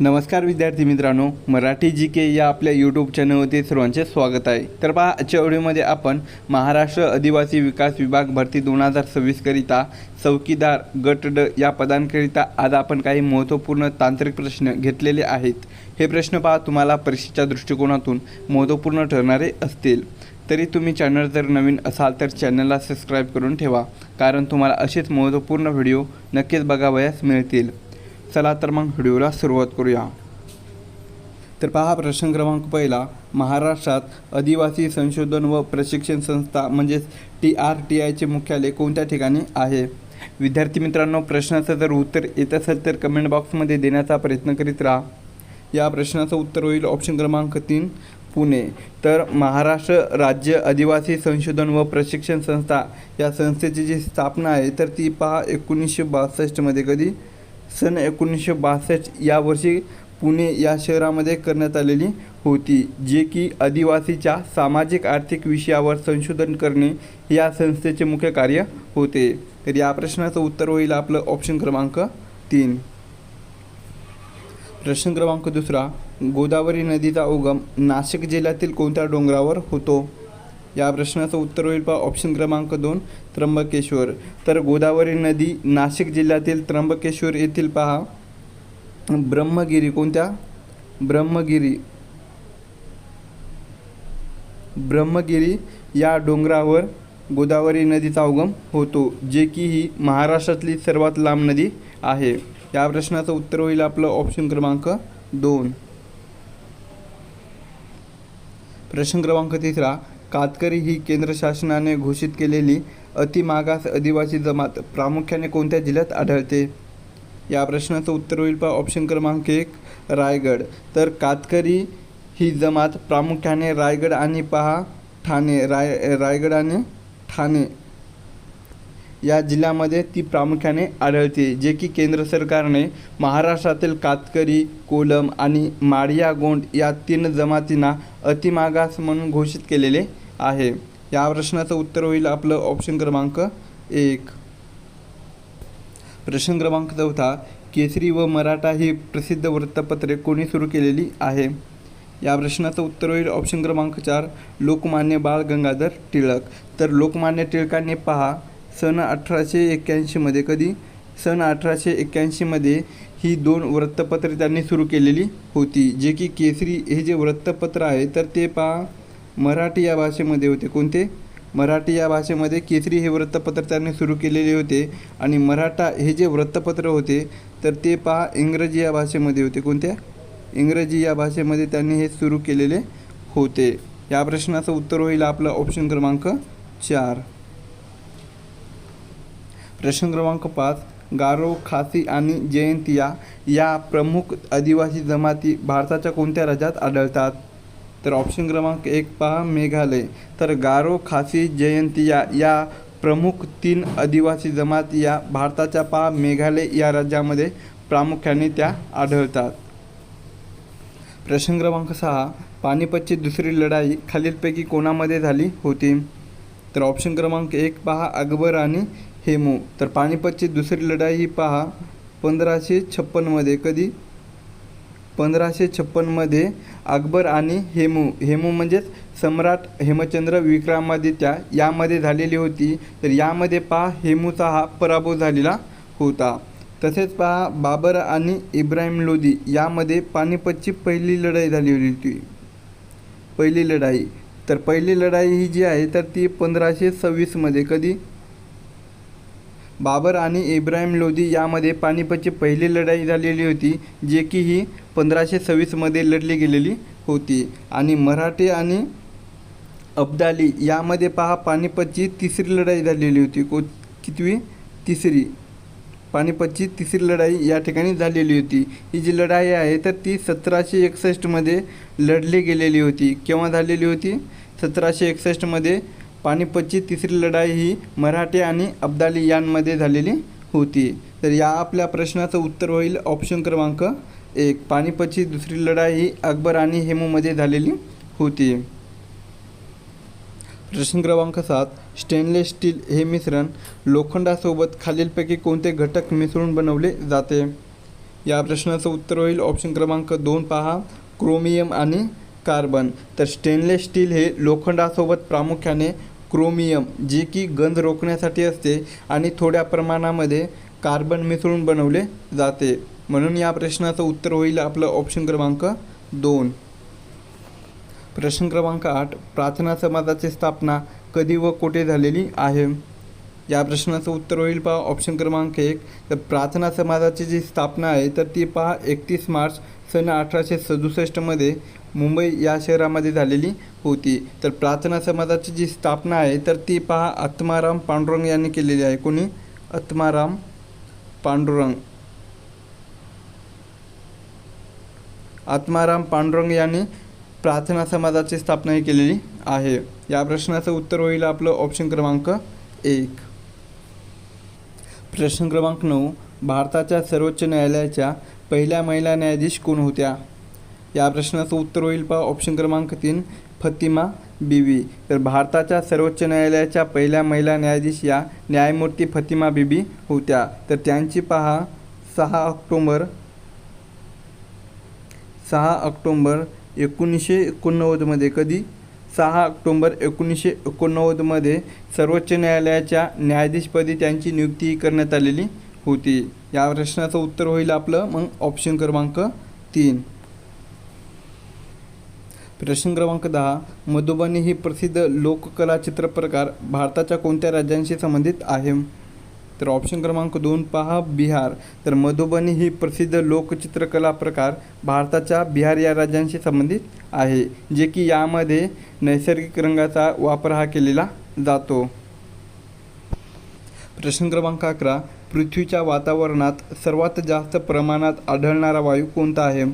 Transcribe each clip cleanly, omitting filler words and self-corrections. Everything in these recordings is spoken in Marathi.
नमस्कार विद्यार्थी मित्रांनो, मराठी जी के या आपल्या यूट्यूब चॅनलवरती सर्वांचे स्वागत आहे। तर पहा, आजच्या व्हिडिओमध्ये आपण महाराष्ट्र आदिवासी विकास विभाग भरती 2026 करिता चौकीदार गट ड या पदांकरिता आज आपण काही महत्त्वपूर्ण तांत्रिक प्रश्न घेतलेले आहेत। हे प्रश्न पहा तुम्हाला परीक्षेच्या दृष्टिकोनातून महत्त्वपूर्ण ठरणारे असतील। तरी तुम्ही चॅनल जर नवीन असाल तर चॅनलला सबस्क्राईब करून ठेवा, कारण तुम्हाला असेच महत्त्वपूर्ण व्हिडिओ नक्कीच बघावयास मिळतील। चला तर मग व्हिडिओला सुरुवात करूया। तर पहा, प्रश्न क्रमांक पहिला, महाराष्ट्रात आदिवासी संशोधन व प्रशिक्षण संस्था म्हणजेच TRTI मुख्यालय कोणत्या ठिकाणी आहे? विद्यार्थी मित्रांनो, प्रश्नाचं जर उत्तर येत असेल तर कमेंट बॉक्समध्ये देण्याचा प्रयत्न करीत राहा। या प्रश्नाचं उत्तर होईल ऑप्शन क्रमांक 3 पुणे। तर महाराष्ट्र राज्य आदिवासी संशोधन व प्रशिक्षण संस्था या संस्थेची जी स्थापना आहे तर ती पहा 1962 मध्ये कधी सन 1962 या वर्षी पुणे या शहरामध्ये करण्यात आलेली होती, जे की आदिवासीच्या सामाजिक आर्थिक विषयावर संशोधन करणे या संस्थेचे मुख्य कार्य होते। तर या प्रश्नाचं उत्तर होईल आपलं ऑप्शन क्रमांक 3। प्रश्न क्रमांक दुसरा, गोदावरी नदीचा उगम नाशिक जिल्ह्यातील कोणत्या डोंगरावर होतो? या प्रश्नाचं उत्तर होईल पहा ऑप्शन क्रमांक 2 त्र्यंबकेश्वर। तर गोदावरी नदी नाशिक जिल्ह्यातील त्र्यंबकेश्वर येथील पहा ब्रह्मगिरी कोणत्या ब्रह्मगिरी या डोंगरावर गोदावरी नदीचा उगम होतो, जे की ही महाराष्ट्रातली सर्वात लांब नदी आहे। या प्रश्नाचं उत्तर होईल आपलं ऑप्शन क्रमांक 2। प्रश्न क्रमांक तिसरा, कातकरी ही केंद्र शासनाने घोषित केलेली अतिमागास आदिवासी जमात प्रामुख्याने कोणत्या जिल्ह्यात आढळते? या प्रश्नाचं उत्तर होईल पहा ऑप्शन क्रमांक 1 रायगड। तर कातकरी ही जमात प्रामुख्याने रायगड आणि पहा रायगड आणि ठाणे या जिल्ह्यामध्ये ती प्रामुख्याने आढळते, जे की केंद्र सरकारने महाराष्ट्रातील कातकरी, कोलम आणि माडिया गोंड या 3 जमातींना अतिमागास म्हणून घोषित केलेले आहे। या प्रश्नाचं उत्तर होईल आपलं ऑप्शन क्रमांक 1। प्रश्न क्रमांक 4, केसरी व मराठा ही प्रसिद्ध वृत्तपत्रे कोणी सुरू केलेली आहे? या प्रश्नाचं उत्तर होईल ऑप्शन क्रमांक 4 लोकमान्य बाळ गंगाधर टिळक। तर लोकमान्य टिळकांनी पहा सन 1881 मध्ये कधी सन 1881 मध्ये ही 2 वृत्तपत्रे त्यांनी सुरू केलेली होती, जे की केसरी हे जे वृत्तपत्र आहे तर ते पहा मराठी या भाषेमध्ये होते। कोणते? मराठी या भाषेमध्ये केसरी हे वृत्तपत्र त्यांनी सुरू केलेले होते, आणि मराठा हे जे वृत्तपत्र होते तर ते पहा इंग्रजी या भाषेमध्ये होते। कोणत्या? इंग्रजी या भाषेमध्ये त्यांनी हे सुरू केलेले होते। या प्रश्नाचं उत्तर होईल आपलं ऑप्शन क्रमांक 4। प्रश्न क्रमांक 5, गारो, खासी आणि जयंतिया या प्रमुख आदिवासी जमाती भारताच्या कोणत्या राज्यात आढळतात? तर ऑप्शन क्रमांक 1 पहा मेघालय। तर गारो, खासी, जयंतिया या प्रमुख 3 आदिवासी जमाती या भारताच्या पहा मेघालय या राज्यामध्ये प्रामुख्याने त्या आढळतात। प्रश्न क्रमांक 6, पानिपतची दुसरी लढाई खालीलपैकी कोणामध्ये झाली होती? तर ऑप्शन क्रमांक 1 पहा अकबर आणि हेमू। तर पानिपतची दुसरी लढाई ही पहा 1556 मध्ये कधी 1556 मध्ये अकबर आणि हेमू म्हणजेच सम्राट हेमचंद्र विक्रमादित्य यामध्ये झालेली होती। तर यामध्ये पहा हेमूचा हा पराभव झालेला होता। तसेच पहा बाबर आणि इब्राहिम लोदी यामध्ये पानिपतची पहिली लढाई झाली होती। तर पहिली लढाई ही जी आहे तर ती 1526 मध्ये कधी बाबर आणि इब्राहिम लोदी यामध्ये पानिपतची पहिली लढाई झालेली होती, जे की ही 1526 मध्ये लढली गेलेली होती। आणि मराठे आणि अब्दाली यामध्ये पहा पानिपतची तिसरी लढाई झालेली होती। कितवी? तिसरी। पानिपतची तिसरी लढाई या ठिकाणी झालेली होती। ही जी लढाई आहे तर ती 1761 मध्ये लढली गेलेली होती। केव्हा झालेली होती? 1761 मध्ये पानिपतची तिसरी लढाई ही मराठे आणि अब्दाली यांमध्ये झालेली होती। तर या आपल्या प्रश्नाचं उत्तर होईल ऑप्शन क्रमांक 1 पानिपतची दुसरी लढाई ही अकबर आणि हेमूमध्ये झालेली होती। प्रश्न क्रमांक 7, स्टेनलेस स्टील हे मिश्रण लोखंडासोबत खालीलपैकी कोणते घटक मिसळून बनवले जाते? या प्रश्नाचं उत्तर होईल ऑप्शन क्रमांक 2 पहा, क्रोमियम आणि कार्बन. तर स्टेनलेस स्टील हे लोखंडासोबत प्रामुख्याने क्रोमियम जे की गंज रोखण्यासाठी असते आणि थोड्या प्रमाणामध्ये कार्बन मिसळून बनवले जाते, म्हणून या प्रश्नाचं उत्तर होईल आपलं ऑप्शन क्रमांक 2. प्रश्न क्रमांक 8, प्रार्थना समाजाची स्थापना कधी व कुठे झालेली आहे? या प्रश्नाचं उत्तर होईल पहा ऑप्शन क्रमांक 1. तर प्रार्थना समाजाची जी स्थापना आहे तर ती पहा 31 मार्च सन 1867 मुंबई या शहरामध्ये झालेली होती. तर प्रार्थना समाजाची जी स्थापना आहे तर ती पहा आत्माराम पांडुरंग यांनी केलेली आहे. कोणी? आत्माराम पांडुरंग यांनी प्रार्थना समाजाची स्थापना ही केलेली आहे. या प्रश्नाचं उत्तर होईल आपलं ऑप्शन क्रमांक 1. प्रश्न क्रमांक 9, भारताच्या सर्वोच्च न्यायालयाच्या पहिल्या महिला न्यायाधीश कोण होत्या? या प्रश्नाचं उत्तर होईल पहा ऑप्शन क्रमांक 3, फतिमा बीबी. तर भारताच्या सर्वोच्च न्यायालयाच्या पहिल्या महिला न्यायाधीश या न्यायमूर्ती फतिमा बीबी होत्या. तर त्यांची पहा 6 ऑक्टोंबर 1989 कधी? 6 ऑक्टोंबर 1989 सर्वोच्च न्यायालयाच्या न्यायाधीशपदी त्यांची नियुक्ती करण्यात आलेली होती. या प्रश्नाचं उत्तर होईल आपलं मग ऑप्शन क्रमांक 3. प्रश्न क्रमांक 10, मधुबनी ही प्रसिद्ध लोककला चित्रप्रकार भारताच्या कोणत्या राज्यांशी संबंधित आहे? तर ऑप्शन क्रमांक 2 पहा, बिहार. तर मधुबनी ही प्रसिद्ध लोकचित्रकला प्रकार भारताच्या बिहार या राज्यांशी संबंधित आहे, जे की यामध्ये नैसर्गिक रंगाचा वापर हा केलेला जातो. प्रश्न क्रमांक 11, पृथ्वीच्या वातावरणात सर्वात जास्त प्रमाणात आढळणारा वायू कोणता आहे?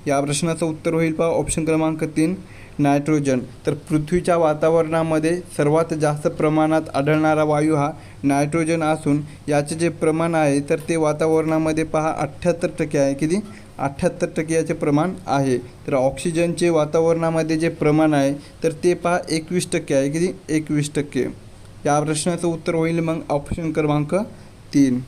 या प्रश्नाचं उत्तर होईल पहा ऑप्शन क्रमांक 3, नायट्रोजन. तर पृथ्वीच्या वातावरणामध्ये सर्वात जास्त प्रमाणात आढळणारा वायू हा नायट्रोजन असून याचे जे प्रमाण आहे तर ते वातावरणामध्ये पहा 78% आहे. किती? 78% याचे प्रमाण आहे. तर ऑक्सिजनचे वातावरणामध्ये जे प्रमाण आहे तर ते पहा 21% आहे. किती? 21%. या प्रश्नाचं उत्तर होईल मग ऑप्शन क्रमांक 3.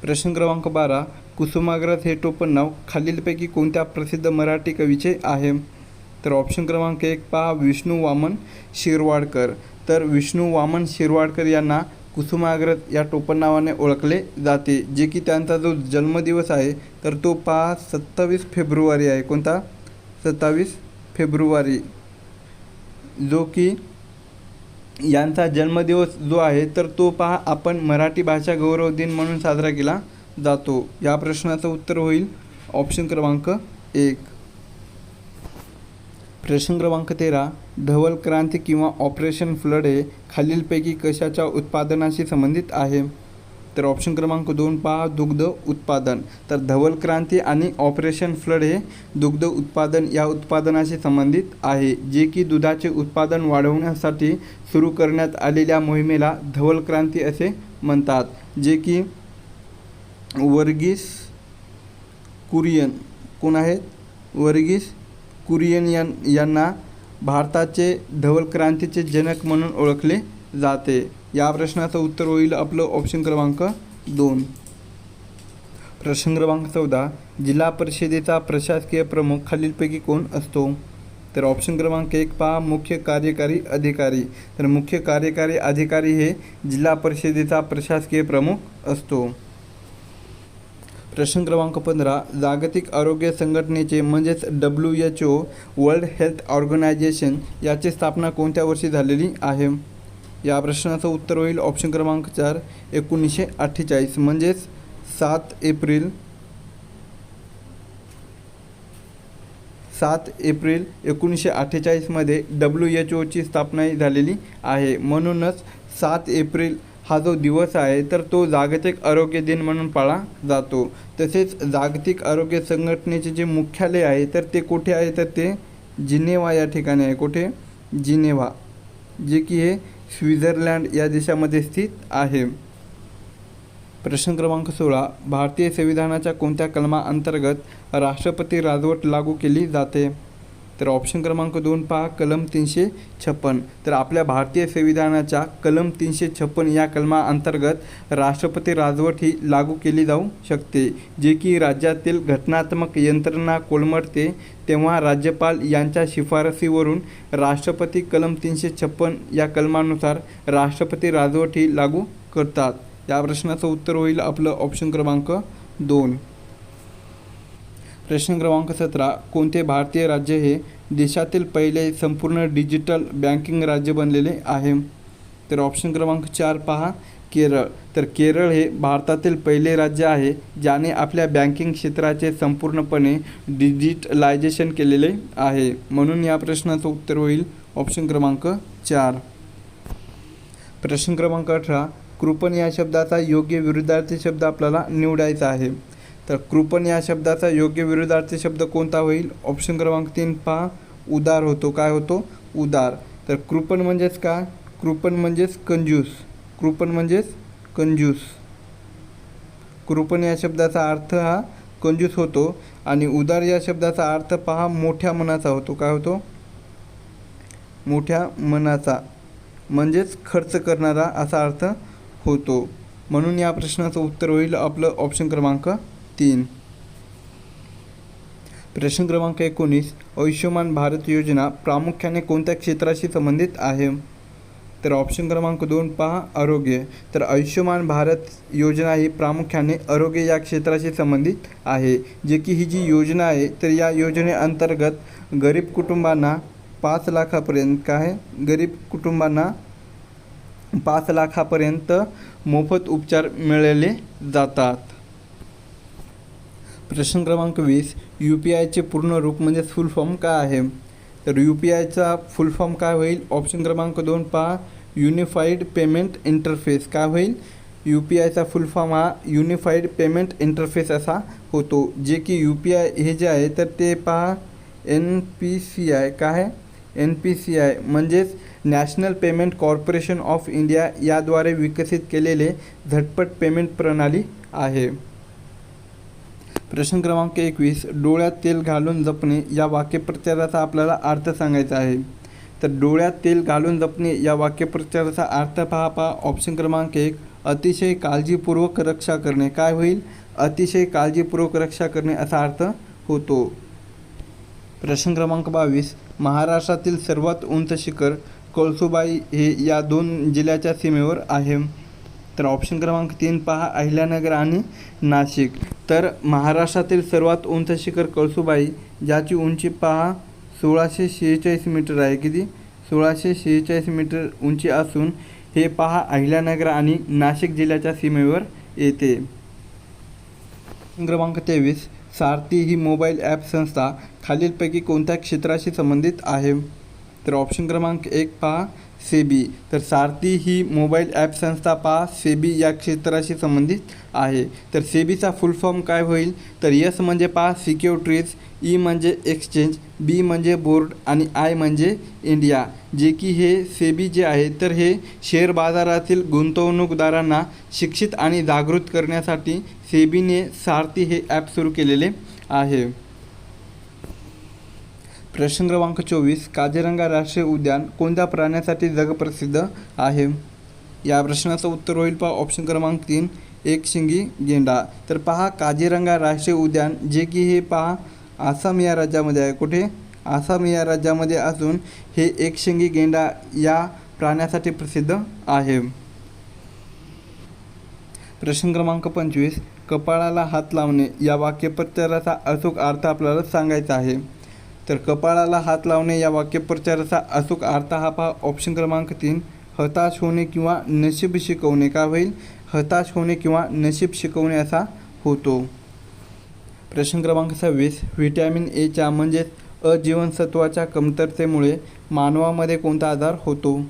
प्रश्न क्रमांक 12, कुसुमाग्रज हे टोपण नाव खालीलपैकी कोणत्या प्रसिद्ध मराठी कवीचे आहे? तर ऑप्शन क्रमांक 1 पहा, विष्णू वामन शिरवाडकर. तर विष्णू वामन शिरवाडकर यांना कुसुमाग्रज या टोपण नावाने ओळखले जाते, जे की त्यांचा जो जन्मदिवस आहे तर तो पहा 27 फेब्रुवारी आहे. कोणता? 27 फेब्रुवारी, जो की यांचा जन्मदिवस जो आहे तर तो पहा आपण मराठी भाषा गौरव दिन म्हणून साजरा केला जातो. या प्रश्नाचं उत्तर होईल ऑप्शन क्रमांक 1. प्रश्न क्रमांक 13, धवल क्रांती किंवा ऑपरेशन फ्लड हे खालीलपैकी कशाच्या उत्पादनाशी संबंधित आहे? तर ऑप्शन क्रमांक 2 पहा, दुग्ध उत्पादन. तर धवल क्रांती आणि ऑपरेशन फ्लड हे दुग्ध उत्पादन या उत्पादनाशी संबंधित आहे, जे की दुधाचे उत्पादन वाढवण्यासाठी सुरू करण्यात आलेल्या मोहिमेला धवल क्रांती असे म्हणतात, जे की वर्गीस कुरियन कोण आहेत? वर्गीस कुरियन यांना भारताचे धवल क्रांतीचे जनक म्हणून ओळखले जाते. या प्रश्नाचं उत्तर होईल आपलं ऑप्शन क्रमांक 2. प्रश्न क्रमांक 14, जिल्हा परिषदेचा प्रशासकीय प्रमुख खालीलपैकी कोण असतो? तर ऑप्शन क्रमांक 1 पहा, मुख्य कार्यकारी अधिकारी. तर मुख्य कार्यकारी अधिकारी हे जिल्हा परिषदेचा प्रशासकीय प्रमुख असतो. प्रश्न क्रमांक 15, जागतिक आरोग्य संघटनेचे म्हणजेच WHO वर्ल्ड हेल्थ ऑर्गनायझेशन याची स्थापना कोणत्या वर्षी झालेली आहे? या प्रश्नाचं उत्तर होईल ऑप्शन क्रमांक 4, 1948. म्हणजेच 7 एप्रिल 1948 WHOची स्थापना झालेली आहे. म्हणूनच 7 एप्रिल हा जो दिवस आहे तर तो जागतिक आरोग्य दिन म्हणून पाळला जातो. तसेच जागतिक आरोग्य संघटनेचे जे मुख्यालय आहे तर ते कुठे आहे? तर ते जिनेव्हा या ठिकाणी आहे. कुठे? जिनेव्हा, जे की हे स्वित्झर्लंड या देशामध्ये स्थित आहे. प्रश्न क्रमांक 16, भारतीय संविधानाच्या कोणत्या कलमाअंतर्गत राष्ट्रपती राजवट लागू केली जाते? तर ऑप्शन क्रमांक 2 पहा कलम 356. तर आपल्या भारतीय संविधानाच्या कलम 356 या कलमाअंतर्गत राष्ट्रपती राजवट ही लागू केली जाऊ शकते, जे की राज्यातील घटनात्मक यंत्रणा कोलमडते तेव्हा राज्यपाल यांच्या शिफारसीवरून राष्ट्रपती कलम 356 या कलमानुसार राष्ट्रपती राजवट ही लागू करतात. या प्रश्नाचं उत्तर होईल आपलं ऑप्शन क्रमांक 2. प्रश्न क्रमांक 17. कोणते भारतीय राज्य हे देशातील पहिले संपूर्ण डिजिटल बँकिंग राज्य बनलेले आहे? तर ऑप्शन क्रमांक 4 पहा केरळ. तर केरळ हे भारतातील पहिले राज्य आहे ज्याने आपल्या बँकिंग क्षेत्राचे संपूर्णपणे डिजिटलायझेशन केलेले आहे. म्हणून या प्रश्नाचं उत्तर होईल ऑप्शन क्रमांक 4. प्रश्न क्रमांक 18. कृपण या शब्दाचा योग्य विरुद्धार्थी शब्द आपल्याला निवडायचा आहे. तर कृपण या शब्दाचा योग्य विरुद्धार्थी शब्द कोणता होईल? ऑप्शन क्रमांक 3 पहा उदार होतो. काय होतो? उदार. तर कृपण म्हणजेच काय? कृपण म्हणजेच कंजूस. कृपण म्हणजेच कंजूस. कृपण या शब्दाचा अर्थ हा कंजूस होतो आणि उदार या शब्दाचा अर्थ पहा मोठ्या मनाचा होतो. काय होतो? मोठ्या मनाचा म्हणजेच खर्च करणारा असा अर्थ होतो. म्हणून या प्रश्नाचं उत्तर होईल आपलं ऑप्शन क्रमांक 3. प्रश्न क्रमांक 19. आयुष्यमान भारत योजना प्रामुख्याने कोणत्या क्षेत्राशी संबंधित आहे? तर ऑप्शन क्रमांक 2 पहा आरोग्य. तर आयुष्यमान भारत योजना ही प्रामुख्याने आरोग्य या क्षेत्राशी संबंधित आहे, जे की ही जी योजना आहे तर या योजनेअंतर्गत गरीब कुटुंबांना 5 लाखापर्यंत काय गरीब कुटुंबांना 5 लाखापर्यंत मोफत उपचार मिळाले जातात. प्रश्न क्रमांक 20. UPIचे पूर्ण रूप म्हणजे फुल फॉर्म काय आहे? तर UPIचा फुल फॉर्म काय होईल? ऑप्शन क्रमांक 2 पहा युनिफाईड पेमेंट इंटरफेस. काय होईल? UPIचा फुल फॉर्म हा युनिफाईड पेमेंट इंटरफेस असा होतो, जे की UPI हे जे आहे तर ते पहा NPCI काय आहे? NPCI म्हणजेच national payment corporation of India याद्वारे विकसित केलेले झटपट पेमेंट प्रणाली आहे. प्रश्न क्रमांक 21. डोळ्यात तेल घालून जपणे या वाक्यप्रचाराचा आपल्याला अर्थ सांगायचा आहे. तर डोळ्यात तेल घालून जपणे या वाक्यप्रचाराचा अर्थ पहा ऑप्शन क्रमांक 1 अतिशय काळजीपूर्वक रक्षा करणे. काय होईल? अतिशय काळजीपूर्वक रक्षा करणे असा अर्थ होतो. प्रश्न क्रमांक 22. महाराष्ट्रातील सर्वात उंच शिखर कळसुबाई हे या 2 जिल्ह्याच्या सीमेवर आहे. तर ऑप्शन क्रमांक 3 पहा अहिल्यानगर आणि नाशिक. तर महाराष्ट्रातील सर्वात उंच शिखर कळसुबाई ज्याची उंची पहा 1646 मीटर आहे. किती? 1646 मीटर उंची असून हे पहा अहिल्यानगर आणि नाशिक जिल्ह्याच्या सीमेवर येते. क्रमांक 23. सारथी ही मोबाईल ॲप संस्था खालीलपैकी कोणत्या क्षेत्राशी संबंधित आहे? तर ऑप्शन क्रमांक 1 पहा सेबी. तर सारथी ही मोबाईल ॲप संस्था पहा सेबी या क्षेत्राशी संबंधित आहे. तर सेबीचा फुल फॉर्म काय होईल? तर एस म्हणजे पहा सिक्युरिटीज, ई म्हणजे एक्सचेंज, बी म्हणजे बोर्ड आणि आय म्हणजे इंडिया, जे की हे सेबी जे आहे तर हे शेअर बाजारातील गुंतवणूकदारांना शिक्षित आणि जागृत करण्यासाठी सेबीने सारथी हे ॲप सुरू केलेले आहे. प्रश्न क्रमांक 24. काझीरंगा राष्ट्रीय उद्यान कोणत्या प्राण्यासाठी जगप्रसिद्ध आहे? या प्रश्नाचं उत्तर होईल पहा ऑप्शन क्रमांक 3 एकशिंगी गेंडा. तर पहा काझीरंगा राष्ट्रीय उद्यान जे की हे पहा आसाम या राज्यामध्ये आहे. कुठे? आसाम या राज्यामध्ये असून हे एकशिंगी गेंडा या प्राण्यासाठी प्रसिद्ध आहे. प्रश्न क्रमांक 25. कपाळाला हात लावणे या वाक्यप्रचाराचा अचूक अर्थ आपल्याला सांगायचा आहे. तर कपाळाला हात लावणे या वाक्यप्रचाराचा अचूक अर्थ हा पहा ऑप्शन क्रमांक 3 हताश होणे किंवा नशीब शिकवणे. काय होईल? हताश होणे किंवा नशीब शिकवणे असा होतो. प्रश्न क्रमांक 26. व्हिटॅमिन एच्या म्हणजेच अ जीवनसत्वाच्या कमतरतेमुळे मानवामध्ये कोणता आजार होतो?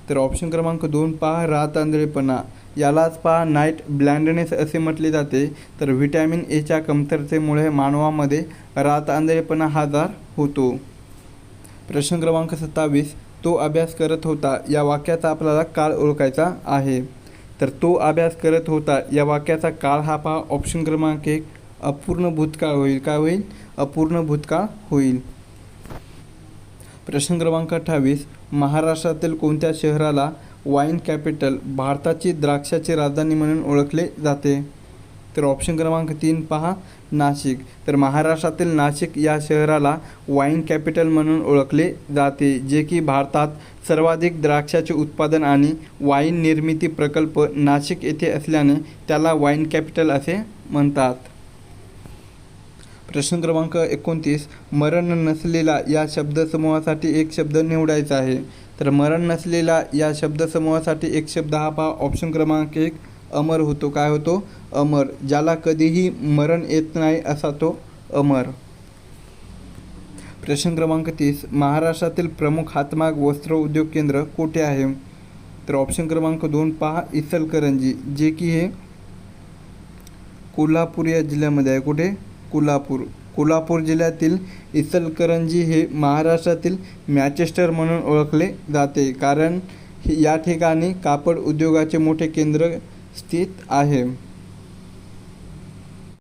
तर ऑप्शन क्रमांक 2 पहा रातआंधळेपणा. यालाच पहा नाईट ब्लाइंडनेस असे म्हटले जाते. तर व्हिटॅमिन एच्या कमतरतेमुळे मानवामध्ये रातआंधळेपणा हा आजार होतो. प्रश्न क्रमांक 27. तो अभ्यास करत होता या वाक्याचा आपल्याला काळ ओळखायचा आहे. तर तो अभ्यास करत होता या वाक्याचा काळ हा पहा ऑप्शन क्रमांक 1 अपूर्ण भूतकाळ होईल. काय होईल? अपूर्ण भूतकाळ होईल. प्रश्न क्रमांक 28, महाराष्ट्रातील कोणत्या शहराला वाईन कॅपिटल भारताची द्राक्षाची राजधानी म्हणून ओळखले जाते? तर ऑप्शन क्रमांक 3 पहा, नाशिक. तर महाराष्ट्रातील नाशिक या शहराला वाईन कॅपिटल म्हणून ओळखले जाते, जे की भारतात सर्वाधिक द्राक्षाचे उत्पादन आणि वाईन निर्मिती प्रकल्प नाशिक येथे असल्याने त्याला वाईन कॅपिटल असे म्हणतात. प्रश्न क्रमांक 29, मरण नसलेला या शब्दसमूहासाठी एक शब्द निवडायचा आहे. तर मरण नसलेला या शब्दसमूहासाठी एक शब्द हा पहा, ऑप्शन क्रमांक 1 अमर होतो. काय होतो? अमर. ज्याला कधीही मरण येत नाही असा तो अमर. प्रश्न क्रमांक 30, महाराष्ट्रातील प्रमुख हातमाग वस्त्र उद्योग केंद्र कोठे आहे? तर ऑप्शन क्रमांक 2 पहा, इचलकरंजी, जे की हे कोल्हापूर या जिल्ह्यामध्ये आहे. कुठे? कोल्हापूर जिल्ह्यातील इचलकरंजी हे महाराष्ट्रातील मँचेस्टर म्हणून ओळखले जाते, कारण या ठिकाणी कापड उद्योगाचे मोठे केंद्र स्थित आहे.